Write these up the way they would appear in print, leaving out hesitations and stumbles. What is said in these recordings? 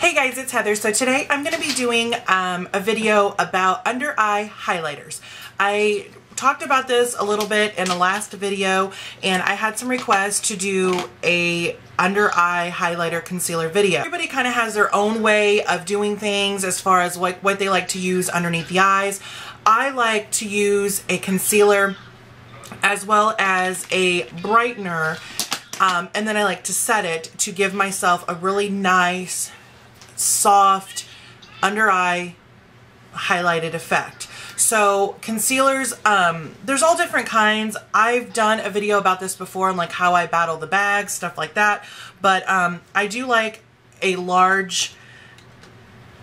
Hey guys, it's Heather. So today I'm going to be doing a video about under eye highlighters. I talked about this a little bit in the last video and I had some requests to do a under eye highlighter concealer video. Everybody kind of has their own way of doing things as far as what they like to use underneath the eyes. I like to use a concealer as well as a brightener, and then I like to set it to give myself a really nice soft under eye highlighted effect. So concealers, there's all different kinds. I've done a video about this before on like how I battle the bags, stuff like that, but I do like a large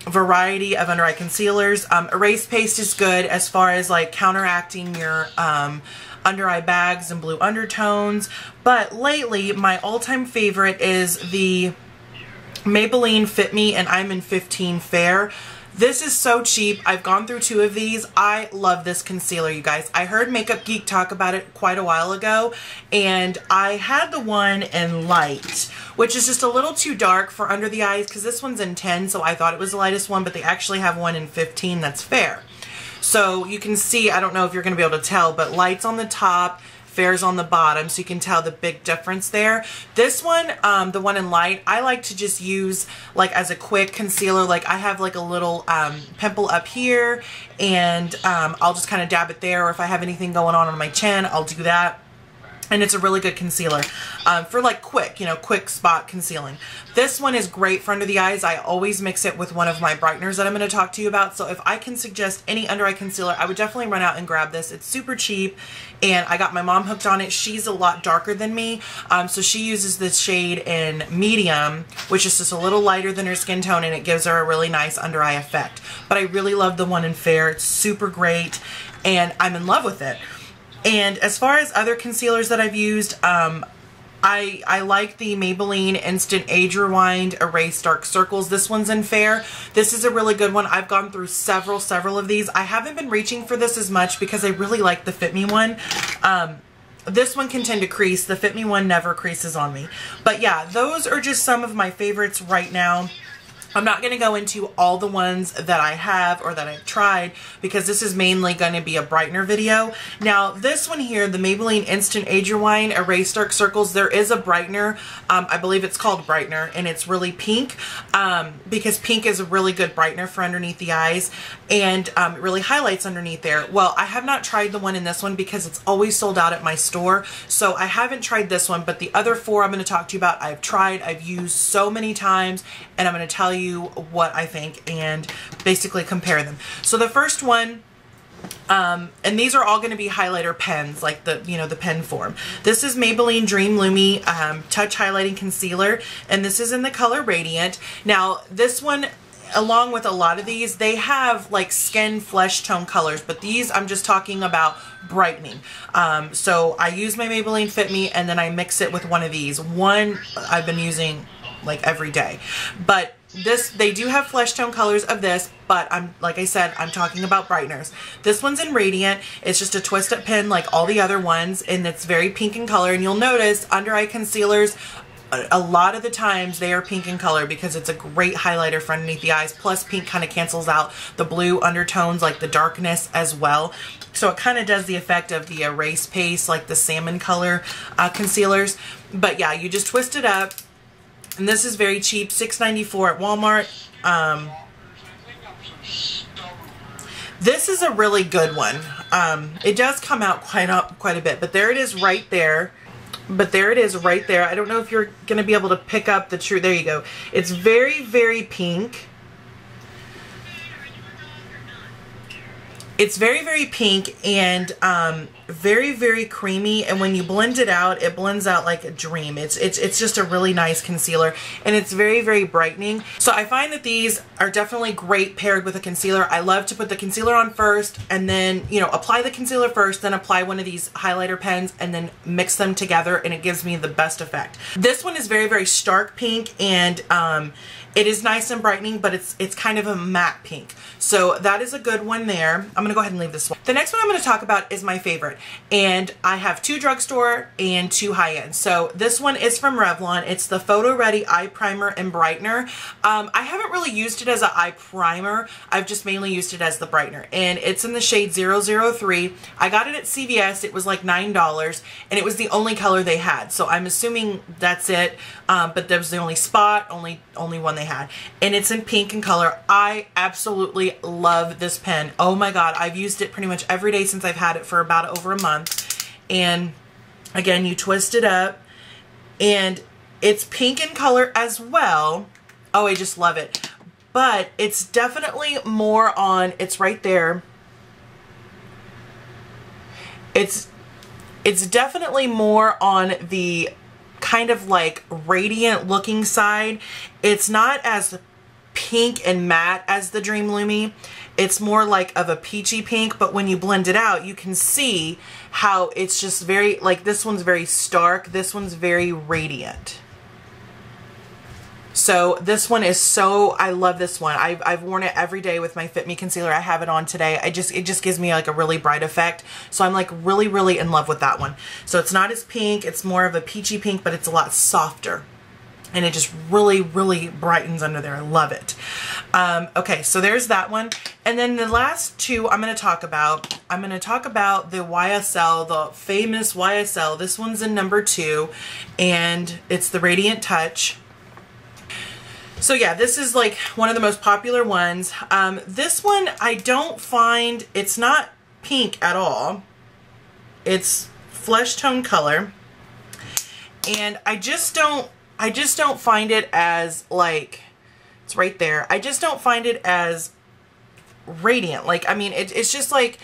variety of under eye concealers. Erase paste is good as far as like counteracting your under eye bags and blue undertones, but lately my all-time favorite is the Maybelline Fit Me and I'm in 15 Fair. This is so cheap. I've gone through two of these. I love this concealer, you guys. I heard Makeup Geek talk about it quite a while ago, and I had the one in light, which is just a little too dark for under the eyes because this one's in 10, so I thought it was the lightest one, but they actually have one in 15 that's fair. So you can see, I don't know if you're going to be able to tell, but light's on the top, fair's on the bottom, so you can tell the big difference there. This one, the one in light, I like to just use like as a quick concealer. Like I have like a little pimple up here, and I'll just kind of dab it there, or if I have anything going on my chin, I'll do that. And it's a really good concealer for like quick, quick spot concealing. This one is great for under the eyes. I always mix it with one of my brighteners that I'm going to talk to you about. So if I can suggest any under eye concealer, I would definitely run out and grab this. It's super cheap, and I got my mom hooked on it. She's a lot darker than me, so she uses this shade in medium, which is just a little lighter than her skin tone, and it gives her a really nice under eye effect. But I really love the one in fair. It's super great, and I'm in love with it. And as far as other concealers that I've used, I like the Maybelline Instant Age Rewind Erase Dark Circles. This one's in fair. This is a really good one. I've gone through several of these. I haven't been reaching for this as much because I really like the Fit Me one. This one can tend to crease. The Fit Me one never creases on me. But yeah, those are just some of my favorites right now. I'm not going to go into all the ones that I have or that I've tried because this is mainly going to be a brightener video. Now this one here, the Maybelline Instant Age Rewind Erase Dark Circles, there is a brightener. I believe it's called Brightener, and it's really pink because pink is a really good brightener for underneath the eyes, and it really highlights underneath there. Well, I have not tried the one in this one because it's always sold out at my store, so I haven't tried this one, but the other four I'm going to talk to you about, I've tried, I've used so many times, and I'm going to tell you what I think and basically compare them. So the first one, and these are all going to be highlighter pens, like the the pen form. This is Maybelline Dream Lumi Touch Highlighting Concealer, and this is in the color Radiant. Now this one, along with a lot of these, they have like skin flesh tone colors, but these I'm just talking about brightening. So I use my Maybelline Fit Me, and then I mix it with one of these. One I've been using like every day, but they do have flesh tone colors of this, but like I said, I'm talking about brighteners. This one's in Radiant. It's just a twist up pen like all the other ones, and it's very pink in color. And you'll notice under eye concealers, a lot of the times they are pink in color because it's a great highlighter for underneath the eyes. Plus pink kind of cancels out the blue undertones, like the darkness as well. So it kind of does the effect of the erase paste, like the salmon color concealers. But yeah, you just twist it up. And this is very cheap, $6.94 at Walmart. This is a really good one. It does come out quite a bit, but there it is right there. I don't know if you're going to be able to pick up the true. There you go. It's very, very pink. It's very, very pink and very, very creamy, and when you blend it out, it blends out like a dream. It's just a really nice concealer, and it's very, very brightening. So I find that these are definitely great paired with a concealer. I love to put the concealer on first, and then apply the concealer first, then apply one of these highlighter pens, and then mix them together, and it gives me the best effect. This one is very, very stark pink, and It is nice and brightening, but it's kind of a matte pink. So that is a good one there. I'm going to go ahead and leave this one. The next one I'm going to talk about is my favorite. And I have 2 drugstore and 2 high-end. So this one is from Revlon. It's the Photo Ready Eye Primer and Brightener. I haven't really used it as an eye primer. I've just mainly used it as the brightener. And it's in the shade 003. I got it at CVS. It was like $9. And it was the only color they had. So I'm assuming that's it. But that was the only spot, only one they had, and it's in pink in color. I absolutely love this pen. Oh my god, I've used it pretty much every day since I've had it for about over a month. And again, you twist it up and it's pink in color as well. Oh, I just love it. But it's definitely more on, it's right there. It's definitely more on the kind of like radiant looking side. It's not as pink and matte as the Dream Lumi. It's more like of a peachy pink, but when you blend it out, you can see how it's just very, like this one's very stark, this one's very radiant. So this one is so, I love this one. I've worn it every day with my Fit Me concealer. I have it on today. It just gives me like a really bright effect. So I'm like really in love with that one. So it's not as pink, it's more of a peachy pink, but it's a lot softer. And it just really brightens under there. I love it. Okay, so there's that one. And then the last 2 I'm going to talk about. I'm going to talk about the YSL, the famous YSL. This one's in number 2, and it's the Radiant Touch. So yeah, this is like one of the most popular ones. This one I don't find, it's not pink at all. It's flesh tone color. And I just don't find it as like, it's right there. I just don't find it as radiant. Like, I mean, it's just like,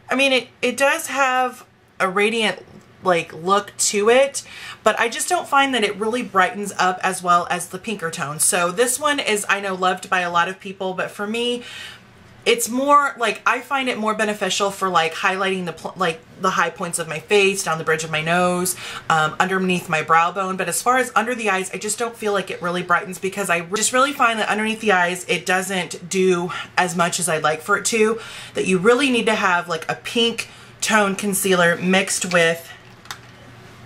I mean, it does have a radiant like look to it, but I just don't find that it really brightens up as well as the pinker tone. So this one is, I know, loved by a lot of people, but for me, it's more like, I find it more beneficial for like highlighting the high points of my face, down the bridge of my nose, underneath my brow bone. But as far as under the eyes, I just don't feel like it really brightens, because I just really find that underneath the eyes, it doesn't do as much as I'd like for it to, that you really need to have like a pink tone concealer mixed with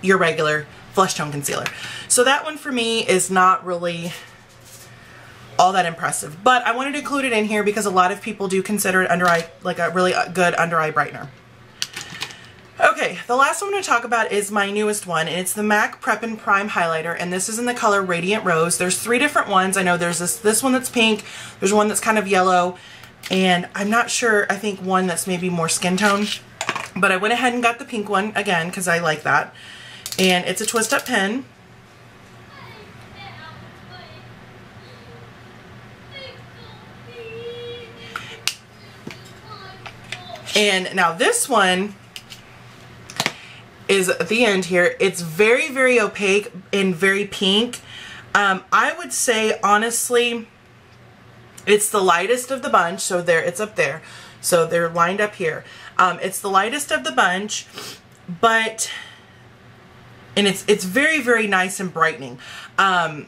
your regular flesh tone concealer. So that one for me is not really all that impressive, but I wanted to include it in here because a lot of people do consider it under eye, like a really good under eye brightener. Okay, the last one I'm going to talk about is my newest one, and it's the MAC Prep and Prime Highlighter, and this is in the color Radiant Rose. There's 3 different ones. I know there's this one that's pink, there's one that's kind of yellow, and I'm not sure, I think one that's maybe more skin tone, but I went ahead and got the pink one again because I like that. And it's a twist up pen. And now this one is at the end here. It's very opaque and very pink. I would say honestly, it's the lightest of the bunch. So there, it's up there. So they're lined up here. It's the lightest of the bunch, but and it's very nice and brightening. I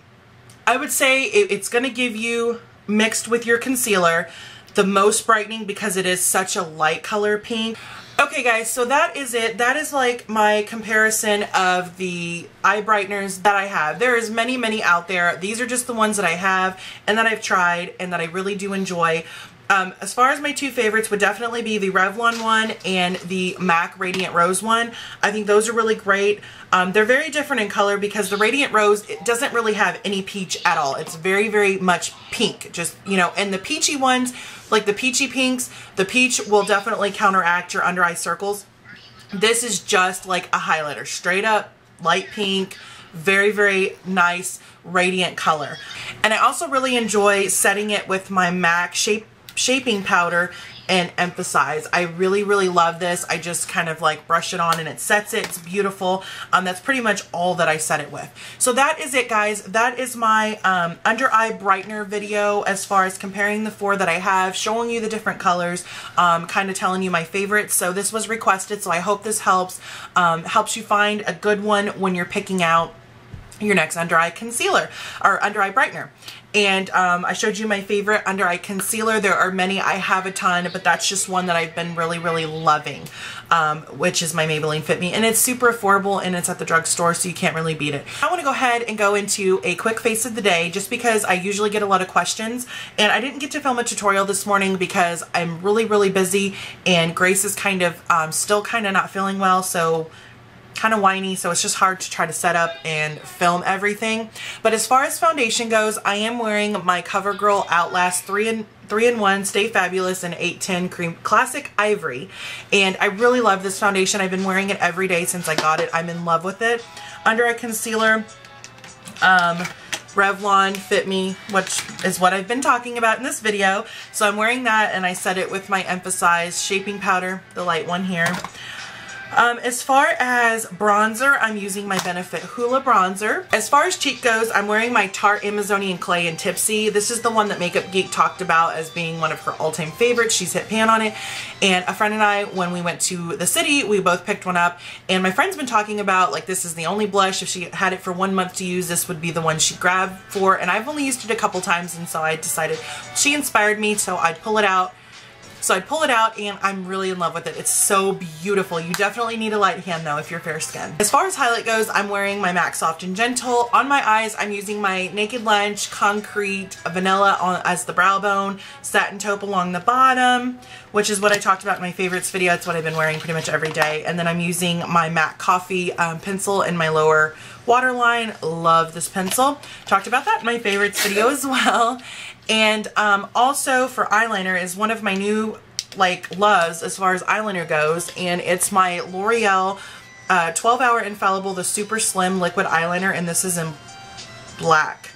would say it's going to give you, mixed with your concealer, the most brightening because it is such a light color pink. Okay guys, so that is it. That is like my comparison of the eye brighteners that I have. There is many out there. These are just the ones that I have and that I've tried and that I really do enjoy. As far as my 2 favorites would definitely be the Revlon one and the MAC Radiant Rose one. I think those are really great. They're very different in color because the Radiant Rose, it doesn't really have any peach at all. It's very much pink, just, you know, and the peachy ones, like the peachy pinks, the peach will definitely counteract your under eye circles. This is just like a highlighter, straight up light pink, very nice radiant color. And I also really enjoy setting it with my MAC shaping powder and emphasize. I really love this. I just kind of like brush it on and it sets it. It's beautiful. That's pretty much all that I set it with. So that is it, guys. That is my under eye brightener video as far as comparing the 4 that I have, showing you the different colors, kind of telling you my favorites. So this was requested, so I hope this helps you find a good one when you're picking out your next under eye concealer or under eye brightener. And I showed you my favorite under eye concealer. There are many, I have a ton, but that's just one that I've been really, really loving, which is my Maybelline Fit Me. And it's super affordable and it's at the drugstore, so you can't really beat it. I want to go ahead and go into a quick face of the day just because I usually get a lot of questions, and I didn't get to film a tutorial this morning because I'm really, really busy, and Grace is kind of still kind of not feeling well, so kind of whiny, so it's just hard to try to set up and film everything. But as far as foundation goes, I am wearing my CoverGirl Outlast 3-in-1 Stay Fabulous and 810 Cream Classic Ivory, and I really love this foundation. I've been wearing it every day since I got it. I'm in love with it. Under eye concealer, Revlon Fit Me, which is what I've been talking about in this video. So I'm wearing that, and I set it with my Emphasize shaping powder, the light one here. As far as bronzer, I'm using my Benefit Hoola bronzer. As far as cheek goes, I'm wearing my Tarte Amazonian Clay in Tipsy. This is the one that Makeup Geek talked about as being one of her all-time favorites. She's hit pan on it. And a friend and I, when we went to the city, we both picked one up. And my friend's been talking about, like, this is the only blush. If she had it for 1 month to use, this would be the one she'd grab for. And I've only used it a couple times, and so I decided she inspired me, so I'd pull it out. So I pull it out, and I'm really in love with it. It's so beautiful. You definitely need a light hand though if you're fair skinned. As far as highlight goes, I'm wearing my MAC Soft and Gentle. On my eyes, I'm using my Naked Lunch Concrete Vanilla as the brow bone, satin taupe along the bottom, which is what I talked about in my favorites video. It's what I've been wearing pretty much every day. And then I'm using my MAC Coffee pencil in my lower waterline. Love this pencil. Talked about that in my favorites video as well. And also for eyeliner is one of my new loves as far as eyeliner goes, and it's my L'Oreal 12-Hour Infallible, the Super Slim Liquid Eyeliner, and this is in black.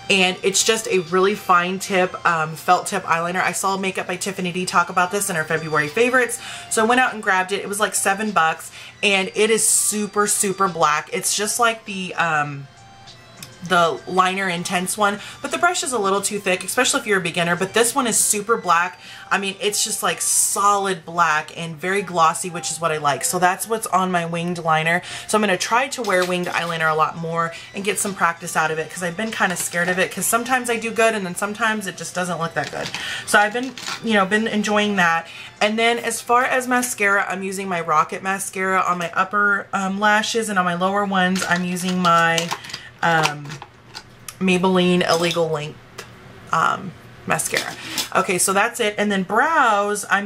And it's just a really fine tip, felt tip eyeliner. I saw Makeup by Tiffany D talk about this in her February favorites, so I went out and grabbed it. It was like $7, and it is super, super black. It's just like the Liner Intense one, but the brush is a little too thick, especially if you're a beginner. But this one is super black. I mean, it's just like solid black and very glossy, which is what I like. So that's what's on my winged liner. So I'm going to try to wear winged eyeliner a lot more and get some practice out of it, because I've been kind of scared of it, because sometimes I do good and then sometimes it just doesn't look that good. So I've been, been enjoying that. And then as far as mascara, I'm using my Rocket mascara on my upper lashes, and on my lower ones, I'm using my Maybelline Illegal Length mascara. Okay, so that's it. And then brows, I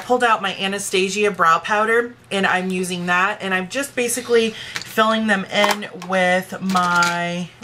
pulled out my Anastasia brow powder, and I'm using that, and I'm just basically filling them in with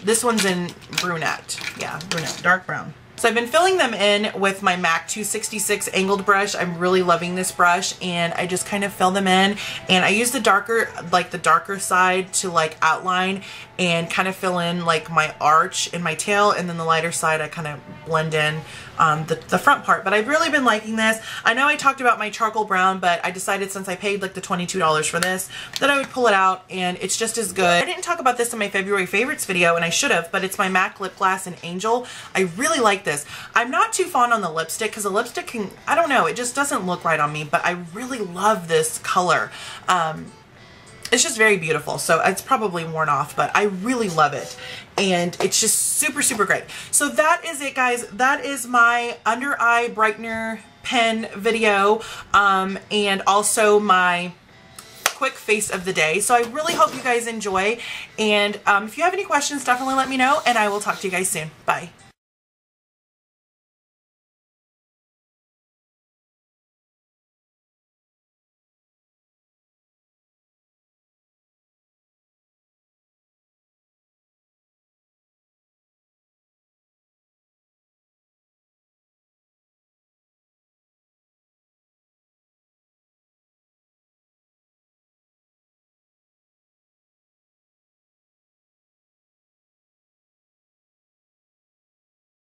this one's in brunette. Yeah, brunette, dark brown. So I've been filling them in with my MAC 266 angled brush. I'm really loving this brush, and I just kind of fill them in, and I use the darker side to outline and kind of fill in my arch in my tail, and then the lighter side I kind of blend in the front part. But I've really been liking this. I know I talked about my charcoal brown, but I decided since I paid the $22 for this that I would pull it out, and it's just as good. I didn't talk about this in my February favorites video, and I should have, but it's my MAC Lip Glass in Angel. I really like this. I'm not too fond on the lipstick, because the lipstick can, I don't know, it just doesn't look right on me, but I really love this color. It's just very beautiful, so it's probably worn off, but I really love it, and it's just super, super great. So that is it, guys. That is my under eye brightener pen video, and also my quick face of the day. So I really hope you guys enjoy, and if you have any questions, definitely let me know, and I will talk to you guys soon. Bye.